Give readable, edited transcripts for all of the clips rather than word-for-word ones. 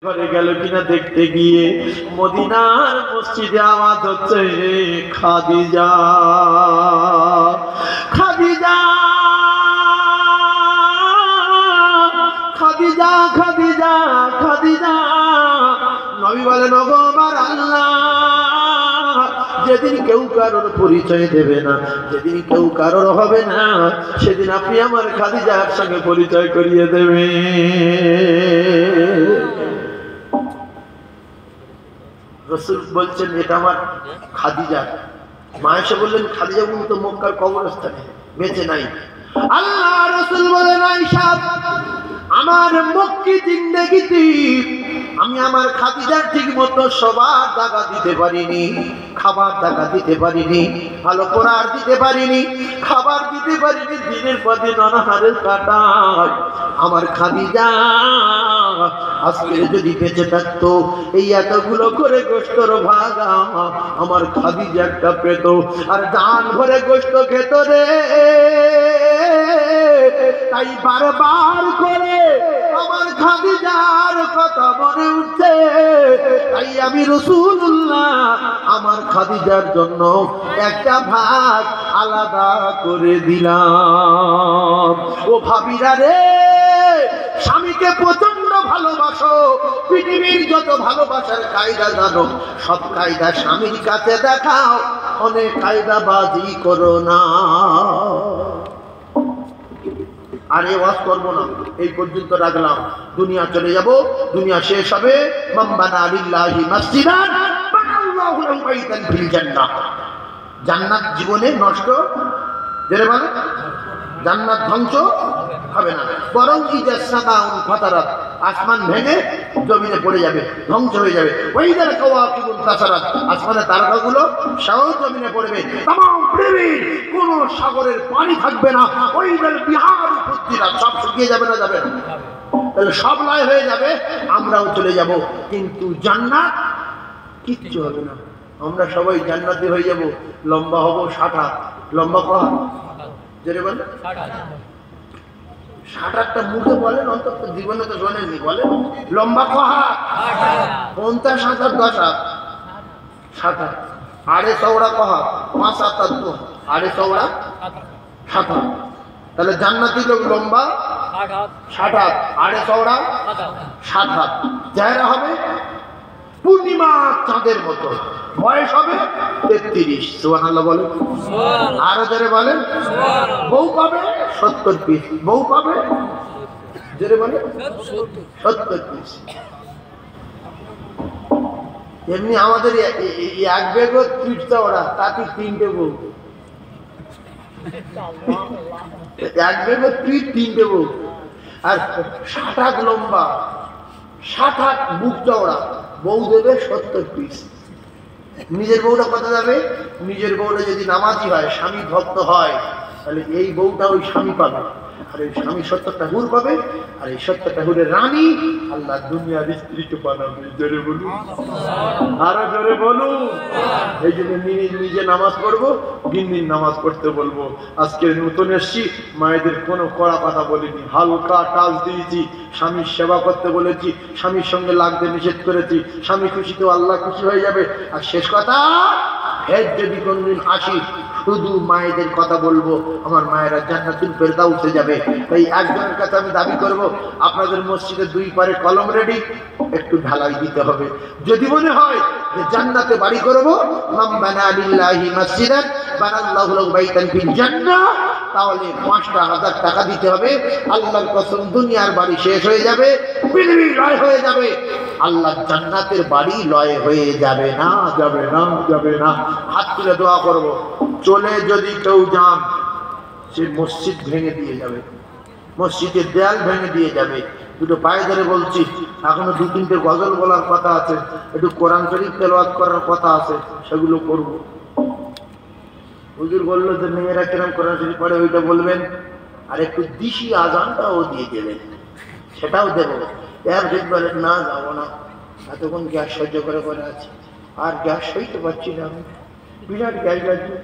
ঘরে গেল কিনা দেখতে গিয়ে মদিনার মসজিদে আওয়াজ হচ্ছে খাদিজা খাদিজা খাদিজা খাদিজা খাদিজা। নবী বলেন, ওগো আমার আল্লাহ, যেদিন কেউ কারোর পরিচয় দেবে না, যেদিন কেউ কারোর হবে না, সেদিন আপনি আমার খাদিজার সঙ্গে পরিচয় করিয়ে দেবেন। রাসূল বলছেন, এটা আমার খাদিজা। মা এসে বললেন, খাদিজা তো মক্কার কবরস্থানে বেঁচে নাই। আল্লাহ রাসূল বলেন, আয়েশা, আমার মক্কি জিন্দেগিতে আমি আমার খাদিজার ঠিক মতো সবার টাকা দিতে পারিনি, খাবার টাকা দিতে পারিনি, ভালো পড়ার দিতে পারিনি, খাবার দিতে পারিনি, দিনের পর দিন অনাহারে কাটাই। আমার খাদিজা আজকে যদি বেঁচে থাকতো, এই এতগুলো করে গোশতর ভাগা আমার খাদিজা একটা পেত, আর জান ভরে গোশত খেত রে। তাই বারবার করে আমার খাদিজার কথা মনে উঠছে। তাই আমি রাসূলুল্লাহ আমার খাদিজার জন্য একটা ভাগ আলাদা করে দিলাম। ও ভাবিরা রে, স্বামীকে প্রচন্ড ভালোবাসো, পৃথিবীর যত ভালোবাসার কায়দা জানো সব কায়দা স্বামীর কাছে দেখাও, অনেক কায়দাবাজি করো না। আর এই ওয়াজ করবো না, এই পর্যন্ত রাখলাম। দুনিয়া চলে যাব, দুনিয়া শেষ হবে। মান বানা লিল্লাহি মাসজিদান বানাল্লাহু লাহু বাইতান ফিল জান্নাহ। জান্নাত জীবনে নষ্ট যেরে মানে জান্নাত ধ্বংস হবে না, বরং ইজা সামাউন ফাতারাত, আসমান ভেঙে জমিনে পড়ে যাবে, ধ্বংস হয়ে যাবে। ওয়াইদাল কাওয়াকিবুন তাসারাত, আসমানের তারকাগুলো সব জমিনে পড়বে। तमाम পৃথিবীর কোন সাগরের পানি থাকবে না। ওয়াইদাল বিহারু ফুজ্জিরাত, সব শুকিয়ে যাবে না, যাবে না, তাহলে সব লয় হয়ে যাবে, আমরাও চলে যাব। কিন্তু জান্নাত কিচ্ছু হবে না, আমরা সবাই জান্নাতি হয়ে যাব। লম্বা হব 60 হাত। লম্বা কত? যেরে বলে 60টা মুখে বলেন, অন্তত জীবনে তো শোনেননি। বলেন লম্বা কত হাত? 50 হাত আর 10 হাত। 60 হাত। আড়ে চওড়া কত হাত? 5 হাত আর 2 হাত। আড়ে চওড়া 7 হাত। তাহলে জান্নাতি লোক লম্বা 60 হাত, আড়ে চওড়া 7 হাত। চেহারা হবে পূর্ণিমা চাঁদের মতো, বয়স হবে 33। সুবহানাল্লাহ বলেন, আরো জোরে বলেন। বউ পাবে 70 পিস, বউ পাবে জোরে বলেন 70 পিস। এমনি আমাদের এক বেগও পিঠটা ওরা, তাতে 3টে বউ। এক বেগও পিঠ 3টে বউ। আর 60 হাত লম্বা, 60 হাত বুক চওড়া, বউ দেবে 70 পিস। নিজের বউটা কত যাবে? নিজের বউটা যদি নামাজি হয়, স্বামী ভক্ত হয়, তাহলে এই বউটা ওই স্বামী পাবে, আর এই স্বামী 70টা হুর পাবে, আর এই 70টা হুরের রানী আল্লাহ দুনিয়ার স্ত্রীকে বানাবে। জোরে বলুন, আরো জোরে বলুন। এই জন্য নিজে নামাজ পড়বো, গিন্নির নামাজ পড়তে বলবো। আজকে নতুন এসছি, মায়েদের কোনো কড়া কথা বলিনি, হালকা টাচ দিয়েছি। স্বামীর সেবা করতে বলেছি, স্বামীর সঙ্গে লাগতে নিষেধ করেছি। স্বামী খুশি তো আল্লাহ খুশি হয়ে যাবে। আর শেষ কথা, হেড যদি কোনদিন আসি, শুধু মায়েদের কথা বলবো, আমার মায়েরা জান্নাতুল ফেরদাউসে যাবে। তাই একজনের কাছে আমি দাবি করব, আপনাদের মসজিদের 2 পারে কলম রেডি, একটু ঢালাই দিতে হবে। যদি মনে হয় যে জান্নাতে বাড়ি করব, মান বানা লিল্লাহি মাসজিদান বানাল্লাহু লাহু বাইতান ফিল জান্নাহ, তাহলে 5,000 টাকা দিতে হবে। আল্লাহর কসম, দুনিয়ার বাড়ি শেষ হয়ে যাবে, পৃথিবী লয় হয়ে যাবে, আল্লাহ জান্নাতের বাড়ি লয় হয়ে যাবে না, যাবে না, যাবে না। হাত তুলে দোয়া করব, চলে যদি কেউ যান, সে মসজিদ ভেঙে দিয়ে যাবে, মসজিদের দেয়াল ভেঙে দিয়ে যাবে। দুটো পায়ে ধরে বলছি, এখনো 2-3টে গজল বলার কথা আছে, একটু কোরআন শরীফ তেলাওয়াত করার কথা আছে, সেগুলো করব। হুজুর বললো যে মেয়েরা কিরম কোরআন শরীফ পড়ে ওইটা বলবেন, আর একটু দিশি আজানটাও দিয়ে দেবেন, সেটাও দেবো। এর যদি বলেন না যাবো না, এতক্ষণ গ্যাস সহ্য করে করে আছে, আর গ্যাস সইতে পারছি না, আমি বিরাট গ্যাস লাগছে,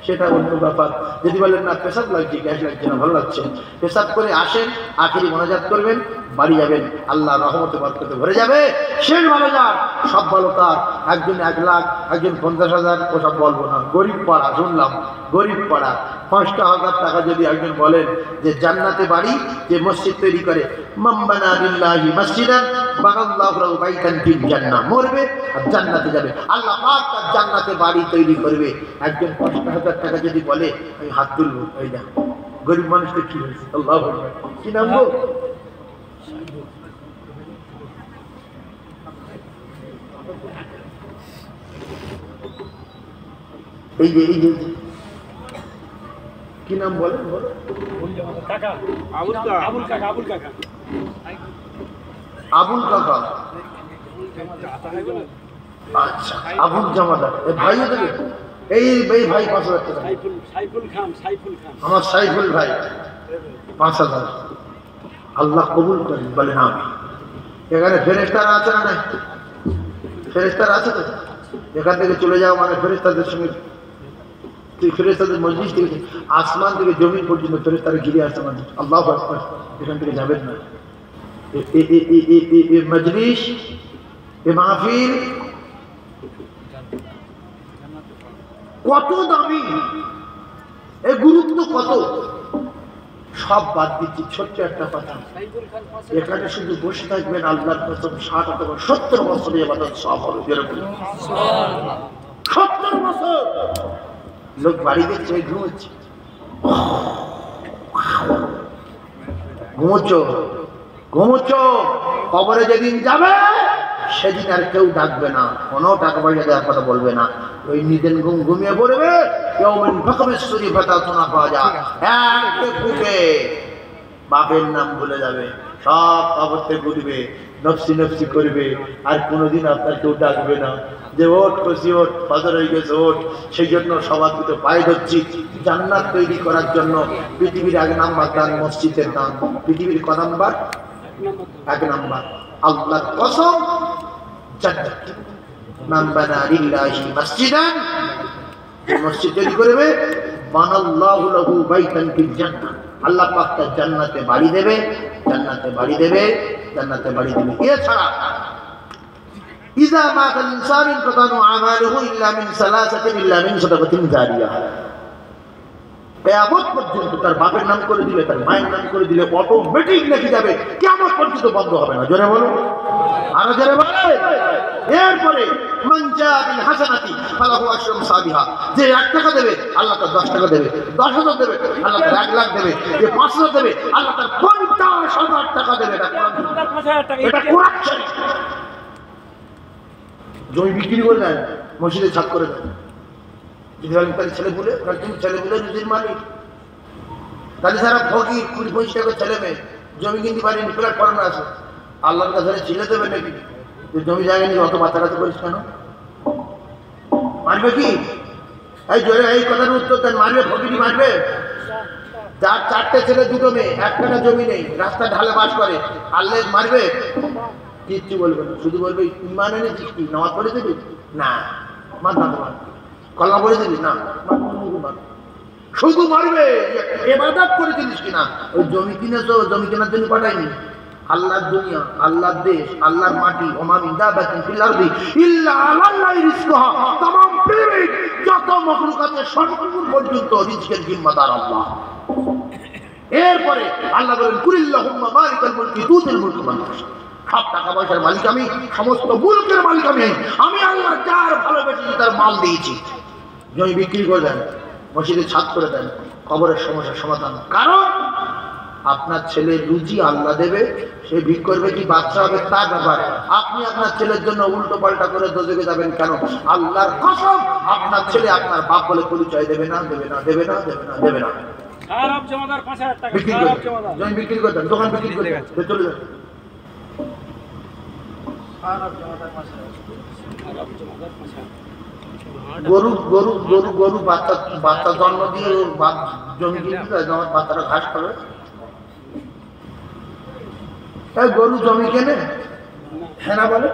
সেটা অন্য ব্যাপার। যদি বলেন না পেশাব লাগছে, গ্যাস লাগছে না, ভালো লাগছে, পেশাব করে আসেন, আখেরি মোনাজাত করবেন, বাড়ি যাবেন, আল্লাহ রহমতে বরকতে ভরে যাবে। শেষ ভালো যান, সব ভালো তার। একজন 1 লাখ, একজন 50,000, ওসব বলবো না। গরিব পাড়া শুনলাম, গরিব পাড়া 5,000 টাকা যদি একজন বলেন যে জান্নাতে বাড়ি, যে মসজিদ তৈরি করে, মান বানা লিল্লাহি মসজিদান বানাল্লাহু লাহু বাইতান ফিল জান্নাহ, মরবে আর জান্নাতে যাবে, আল্লাহ পাক তার জান্নাতে বাড়ি তৈরি করবে। একজন 5,000 টাকা যদি বলে, আমি হাত তুলবো। এই না গরিব মানুষটা কি হয়েছে? আল্লাহু আকবার। কি নাম গো? এই যে কি নাম বলেন? বলো। আবুল কাকা। আচ্ছা, আবুল জামাদার ভাইও দেবে। এই ভাই 5,000 টাকা। আমার সাইফুল ভাই 5,000। আল্লাহ কবুল করেন বলেন আমি। এখানে ফেরেশতারা আছে না? ফেরেশতারা আছে তো? এখান থেকে চলে যাও মানে ফেরেশতাদের সঙ্গে, ফেরেশতাদের মজলিস থেকে আসমান থেকে জমিন পর্যন্ত ফেরেশতারা ঘিরে আসছে। আল্লাহু আকবার। এখান থেকে যাবেন না। মজলিস, এ মাহফিল কত দামি, এর গুরুত্ব কত, সব বাদ দিচ্ছি। ছোট্ট একটা কথা, এখানে শুধু বসে থাকবেন, আল্লাহর কসম 60 অথবা 70 বছর ইবাদত সব হবে। 70 বছর লোক বাড়ি দেখছে, ঘুমোচ্ছে, ঘুমোচ্ছ। কবরে যেদিন যাবে সেদিন আর কেউ ডাকবে না, কোনো টাকা পয়সা দেওয়ার কথা বলবে না। ওই নিজের ঘুমিয়ে পড়বে। বাপের নাম ভুলে যাবে, সব কবরতে ঘুরবে, নফসি নফসি করবে, আর কোনোদিন আপনার কেউ ডাকবে না যে ওঠ খুশি ওঠ, ফজর হয়ে গেছে ওঠ। সেই জন্য সবার দুটো পায়ে ধরছি, জান্নাত তৈরি করার জন্য পৃথিবীর 1 নাম্বার দান মসজিদের দান। পৃথিবীর ক নাম্বার? 1 নাম্বার। আল্লাহর কসম, জান্নাত। মান বানা লিল্লাহি মসজিদান, মসজিদ তৈরি করবে, বানাল্লাহু লাহু বাইতান ফিল জান্নাহ, আল্লাহ পাক তার জান্নাতে বাড়ি দেবে, জান্নাতে বাড়ি দেবে, জান্নাতে বাড়ি দেবে। এছাড়া ইযা মাতাল ইনসানু ইনকাতানু আমালুহু ইল্লা মিন সালাসাতিন ইল্লা মিন সাদাকাতিন জারিয়াহ। কিয়ামত পর্যন্ত তার বাপের নাম করে দিলে, তার মায়ের নাম করে দিলে অটোমেটিক লিখে যাবে, কিয়ামত পর্যন্ত বন্ধ হবে না। জোরে বলো, আরো জোরে বলো। এরপরে মান জা বিল হাসানাতি ফালাহু আশরু সাবিহা, যে 1 টাকা দেবে আল্লাহ তার 10 টাকা দেবে, 10,000 দেবে আল্লাহ তার 1 লাখ দেবে, যে 5,000 দেবে আল্লাহ তার 50,000 টাকা দেবে। এটা কোরআন শরীফ। জমি বিক্রি করে দেন, মসজিদে ছাদ করে দেন। যদি বলেন তাহলে ছেলে বলে, তুমি ছেলে বলে নিজের মালিক, তাহলে সারা ফকির 20-25 টাকা ছেলে মেয়ে জমি কিনতে পারেনি, ফ্ল্যাট করানো আছে, আল্লাহর কাছে ছিলে দেবে নাকি? জমি জায়গা নিয়ে অত বাচ্চাকাচ্চা করিস কেন? মারবে কি? এই জোরে এই কথার উত্তর দেন। মারবে? ফকিরি মারবে? যার 4টে ছেলে 2 মেয়ে, 1 কাঠা জমি নেই, রাস্তা ঢালে বাস করে, আল্লাহ মারবে? কিচ্ছু বলবে না, শুধু বলবে ইমান এনেছিস কি, নামাজ পড়ে দিবি না, মার না, তোমার কলমা পড়ে দিবি না, শুধু মারবে। ইবাদত করে দিলিস কিনা? ওই জমি কিনেছো, জমি কেনার জন্য পাঠায়নি। আল্লাহর দুনিয়া, আল্লাহর দেশ, আল্লাহর মাটি, ওমা মিন দাবাতিন ফিল আরদি ইল্লা আলাল্লাহি রিজকুহা, तमाम পৃথিবীর যত মাখলুক আছে সবকিছু পর্যন্ত রিজকের জিম্মাদার আল্লাহ। এরপরে আল্লাহ বলেন কুলিল্লাহুম্মা মালিকাল মুলকি তুতিল মুলকা মান তাশা, সব টাকা পয়সার মালিক আমি, সমস্ত মুলকের মালিক আমি। আমি আল্লাহ যার ভালোবেসেছি তার মাল দিয়েছি। জমি বিক্রি করে দেন, মসজিদে ছাদ করে দেন, কবরের সমস্যার সমাধান। কারণ আপনার ছেলের রুজি আল্লাহ দেবে, সে ভিক করবে কি বাচ্চা হবে তার ব্যাপার। আপনি আপনার ছেলের জন্য উল্টো পাল্টা করে দোজখে যাবেন কেন? আল্লাহর কসম, আপনার ছেলে আপনার বাপ বলে পরিচয় দেবে না, দেবে না, দেবে না, দেবে না, দেবে না। জমি বিক্রি করে দেন, দোকান বিক্রি করে দেন, চলে যান। গরু গরু গরু গরু বাচ্চা বাচ্চা জন্ম দিয়ে জমি কিনতে যায়, বাচ্চাটা ঘাস খাবে। গরু জমি কেনে, হ্যাঁ না বলে?